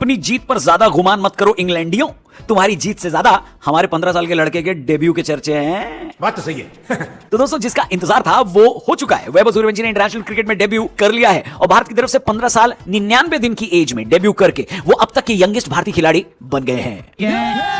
अपनी जीत पर ज्यादा गुमान मत करो इंग्लैंडियों, तुम्हारी जीत से ज्यादा हमारे 15 साल के लड़के के डेब्यू के चर्चे हैं। बात तो सही है। तो दोस्तों, जिसका इंतजार था वो हो चुका है। वैभव सूर्यवंशी ने इंटरनेशनल क्रिकेट में डेब्यू कर लिया है और भारत की तरफ से 15 साल 99 दिन की एज में डेब्यू करके वो अब तक के यंगेस्ट भारतीय खिलाड़ी बन गए हैं।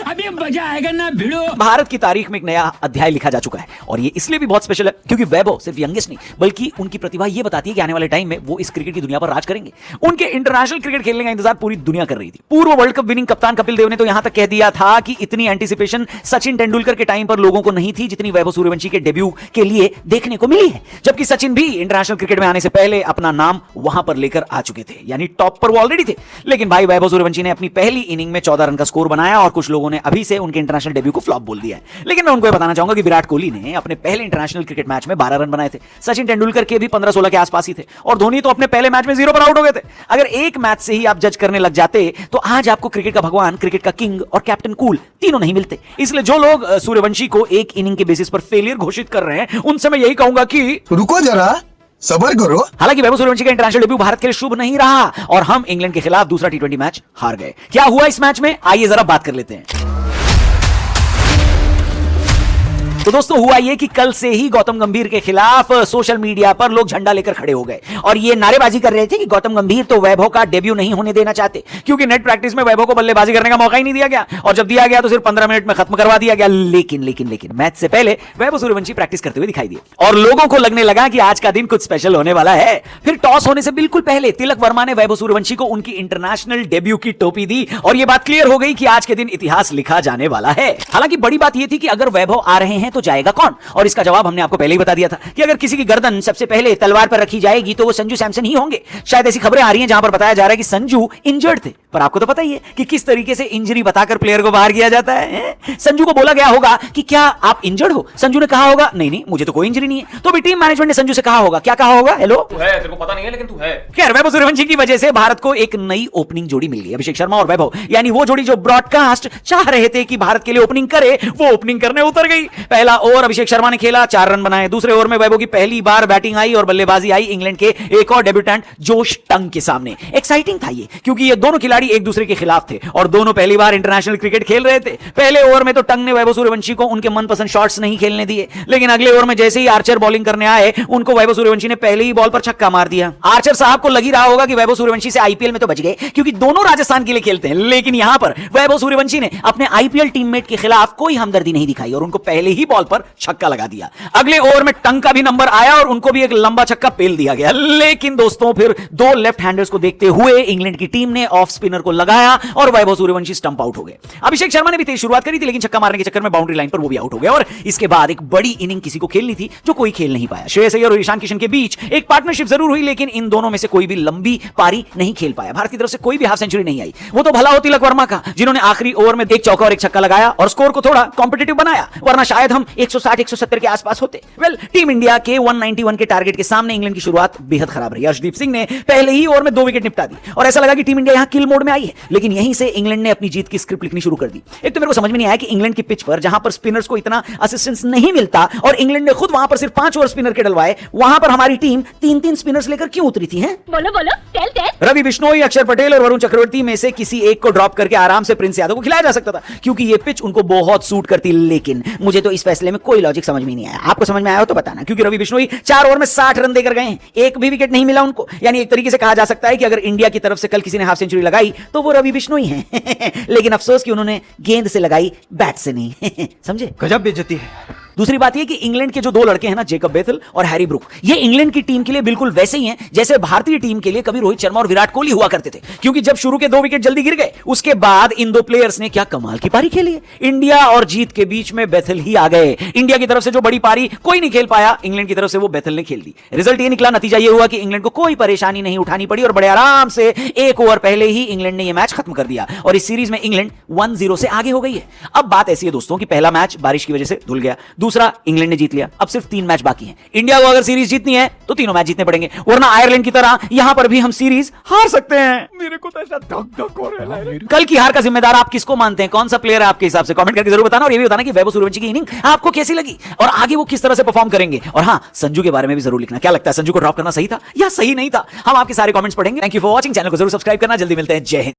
अभी मजा आएगा ना भिड़ो। भारत की तारीख में एक नया अध्याय लिखा जा चुका है और ये इसलिए भी बहुत स्पेशल है क्योंकि वैभव सिर्फ यंगेस्ट नहीं बल्कि उनकी प्रतिभा ये बताती है कि आने वाले टाइम में वो इस क्रिकेट की दुनिया पर राज करेंगे। उनके इंटरनेशनल क्रिकेट खेलने का इंतजार पूरी दुनिया कर रही थी। पूर्व वर्ल्ड कप विनिंग कप्तान कपिल देव ने तो यहां तक कह दिया था कि इतनी एंटीसिपेशन सचिन तेंदुलकर के टाइम पर लोगों को नहीं थी जितनी वैभव सूर्यवंशी के डेब्यू के लिए देखने को मिली है। जबकि सचिन भी इंटरनेशनल क्रिकेट में आने से पहले अपना नाम वहां पर लेकर आ चुके थे, यानी टॉप पर वो ऑलरेडी थे। लेकिन भाई वैभव सूर्यवंशी ने अपनी पहली इनिंग में 14 रन का स्कोर बनाया और कुछ लोगों ने अभी से उनके इंटरनेशनल डेब्यू को फ्लॉप बोल दिया है। लेकिन मैं उनको बताना चाहूंगा कि विराट कोहली ने अपने पहले इंटरनेशनल क्रिकेट मैच में 12 रन बनाए थे। सचिन तेंदुलकर के भी 15-16 के आसपास ही थे और धोनी तो अपने पहले मैच में 0 पर आउट हो गए थे। अगर एक मैच से ही आप जज करने लग जाते तो आज आपको क्रिकेट का भगवान, क्रिकेट का किंग और कैप्टन कूल तीनों नहीं मिलते। इसलिए जो लोग सूर्यवंशी को एक इनिंग के बेसिस पर फेलियर घोषित कर रहे हैं उनसे मैं यही कहूंगा कि रुको जरा, सबर करो। हालांकि वैभव सूर्यवंशी का इंटरनेशनल डेब्यू भारत के लिए शुभ नहीं रहा और हम इंग्लैंड के खिलाफ दूसरा T20 मैच हार गए। क्या हुआ इस मैच में, आइए जरा बात कर लेते हैं। तो दोस्तों, हुआ ये कि कल से ही गौतम गंभीर के खिलाफ सोशल मीडिया पर लोग झंडा लेकर खड़े हो गए और ये नारेबाजी कर रहे थे कि गौतम गंभीर तो वैभव का डेब्यू नहीं होने देना चाहते क्योंकि नेट प्रैक्टिस में वैभव को बल्लेबाजी करने का मौका ही नहीं दिया गया और जब दिया गया तो सिर्फ 15 मिनट में खत्म करवा दिया गया। लेकिन मैच से पहले वैभव सूर्यवंशी प्रैक्टिस करते हुए दिखाई दिए और लोगों को लगने लगा कि आज का दिन कुछ स्पेशल होने वाला है। फिर टॉस होने से बिल्कुल पहले तिलक वर्मा ने वैभव सूर्यवंशी को उनकी इंटरनेशनल डेब्यू की टोपी दी और यह बात क्लियर हो गई कि आज के दिन इतिहास लिखा जाने वाला है। हालांकि बड़ी बात यह थी कि अगर वैभव आ रहे हैं तो जाएगा कौन, और इसका जवाब हमने आपको पहले ही बता दिया था कि अगर किसी की गर्दन सबसे पहले तलवार पर रखी जाएगी तो वो संजू सैमसन ही होंगे। शायद ऐसी खबरें आ रही हैं जहां पर बताया जा रहा है कि संजू इंजर्ड थे, पर आपको तो पता ही है कि किस तरीके से इंजरी बताकर प्लेयर को बाहर किया जाता है। संजू को बोला गया होगा कि क्या आप इंजर्ड हो, संजू ने कहा होगा नहीं मुझे तो कोई इंजरी नहीं है। तो भी टीम मैनेजमेंट ने संजू से कहा होगा, क्या कहा होगा, हेलो तू है, तेरे को पता नहीं है लेकिन तू है। खैर, वैभव सूर्यवंशी की वजह से भारत को एक नई ओपनिंग जोड़ी मिल गई, अभिषेक शर्मा और वैभव, यानी वो जोड़ी जो ब्रॉडकास्ट चाह रहे थे कि भारत के लिए ओपनिंग करे वो ओपनिंग करने उतर गई। पहला ओवर अभिषेक शर्मा ने खेला, 4 रन बनाए। दूसरे ओवर में वैभव की पहली बार बैटिंग आई और बल्लेबाजी आई इंग्लैंड के एक और डेब्यूटेंट जोश टंग के सामने। एक्साइटिंग था ये क्योंकि ये दोनों खिलाड़ी एक दूसरे के खिलाफ थे और दोनों पहली बार इंटरनेशनल क्रिकेट खेल रहे थे। पहले ओवर में तो टंग ने वैभव सूर्यवंशी को उनके मनपसंद शॉट्स नहीं खेलने दिए, लेकिन अगले ओवर में जैसे ही आर्चर बॉलिंग करने आए उनको वैभव सूर्यवंशी ने पहले ही बॉल पर छक्का मार दिया। आर्चर साहब को लग ही रहा होगा कि वैभव सूर्यवंशी से आईपीएल में तो बच गए क्योंकि दोनों राजस्थान के लिए खेलते हैं, लेकिन यहां पर वैभव सूर्यवंशी ने अपने आईपीएल टीममेट के खिलाफ कोई हमदर्दी नहीं दिखाई और उनको पहले ही बॉल पर छक्का लगा दिया। अगले ओवर में टंग का भी नंबर आया और उनको भी एक लंबा छक्का पेल दिया गया। लेकिन दोस्तों, फिर दो लेफ्ट हैंडर्स को देखते हुए इंग्लैंड की टीम ने ऑफ स्पिनर को लगाया और वैभव सूर्यवंशी स्टंप आउट हो गए। अभिषेक शर्मा ने भी तेज शुरुआत करी थी लेकिन छक्का मारने के चक्कर में बाउंड्री लाइन पर वो भी आउट हो गए और इसके बाद एक बड़ी इनिंग किसी को खेलनी थी जो कोई खेल नहीं पाया। श्रेयस अय्यर और ईशान किशन के बीच एक पार्टनरशिप जरूर हुई लेकिन इन दोनों में से कोई भी लंबी पारी नहीं खेल पाया। भारत की तरफ से कोई भी हाफ सेंचुरी नहीं आई। वो तो भला हो तिलक वर्मा का जिन्होंने आखिरी ओवर में एक चौका और एक छक्का लगाया और स्कोर को थोड़ा कॉम्पिटिटिव बनाया, वरना शायद हम 160-170 के आसपास होते। वेल, टीम इंडिया के 191 के टारगेट के सामने इंग्लैंड की शुरुआत बेहद खराब रही। अर्शदीप सिंह ने पहले ही ओवर में 2 विकेट निपटा दी और ऐसा लगा कि टीम इंडिया यहां किल मोड में आई है, लेकिन यहीं से इंग्लैंड ने अपनी जीत की स्क्रिप्ट लिखनी शुरू कर दी। एक तो मेरे को समझ में नहीं आया कि इंग्लैंड की पिच पर जहां पर स्पिनर्स को इतना असिस्टेंस नहीं मिलता और इंग्लैंड ने खुद वहां पर सिर्फ 5 ओवर स्पिनर के डलवाए, वहां पर हमारी टीम 3-3 स्पिनर्स लेकर क्यों उतरी थी? हैं बोलो टेल। रवि बिश्नोई, अक्षर पटेल और वरुण चक्रवर्ती में से किसी एक को ड्रॉप करके आराम से प्रिंस यादव को खिलाया जा सकता था क्योंकि ये पिच उनको बहुत सूट करती। लेकिन मुझे तो इस फैसले में कोई लॉजिक समझ में नहीं आया। आपको समझ में आया हो तो बताना, क्योंकि रवि बिश्नोई 4 ओवर में 60 रन देकर गए हैं, एक भी विकेट नहीं मिला उनको। यानी एक तरीके से कहा जा सकता है कि अगर इंडिया की तरफ से कल किसी ने हाफ सेंचुरी लगाई तो वो रवि बिश्नोई हैं। लेकिन अफसोस कि उन्होंने गेंद से लगाई, बैट से नहीं। समझे? गजब बेइज्जती है। दूसरी बात यह कि इंग्लैंड के जो 2 लड़के हैं ना, जेकब बेथल और हैरी ब्रूक, ये इंग्लैंड की टीम के लिए बिल्कुल वैसे ही हैं जैसे भारतीय टीम के लिए कभी रोहित शर्मा और विराट कोहली हुआ करते थे। क्योंकि जब शुरू के 2 विकेट जल्दी गिर गए उसके बाद इन 2 प्लेयर्स ने क्या कमाल की पारी खेली है। इंडिया और जीत के बीच में बेथल ही आ गए। इंडिया की तरफ से जो बड़ी पारी कोई नहीं खेल पाया, इंग्लैंड की तरफ से वो बेथल ने खेल दी। रिजल्ट ये निकला, नतीजा ये हुआ कि इंग्लैंड को कोई परेशानी नहीं उठानी पड़ी और बड़े आराम से 1 ओवर पहले ही इंग्लैंड ने यह मैच खत्म कर दिया और इस सीरीज में इंग्लैंड 1-0 से आगे हो गई है। अब बात ऐसी है दोस्तों कि पहला मैच बारिश की वजह से धुल गया, दूसरा, इंग्लैंड ने जीत लिया, अब सिर्फ 3 मैच बाकी हैं। इंडिया को अगर सीरीज जीतनी है तो तीनों मैच जीतने पड़ेंगे, वरना आयरलैंड की तरह यहां पर भी हम सीरीज हार सकते हैं। मेरे को तो ऐसा धक धक हो रहा है। कल की हार का जिम्मेदार आप किसको मानते हैं? कौन सा प्लेयर है आपके हिसाब से? कमेंट करके जरूर बताना, और ये भी बताना कि वैभव सूर्यवंशी की इनिंग आपको कैसी लगी और आगे वो किस तरह से परफॉर्म करेंगे। और हां, संजू के बारे में भी जरूर लिखना, क्या लगता है संजू को ड्रॉप करना सही था या सही नहीं था? हम आपके सारे कमेंट्स पढ़ेंगे। Thank you for watching, channel को जरूर सब्सक्राइब करना। जल्दी मिलते हैं, जय हिंद।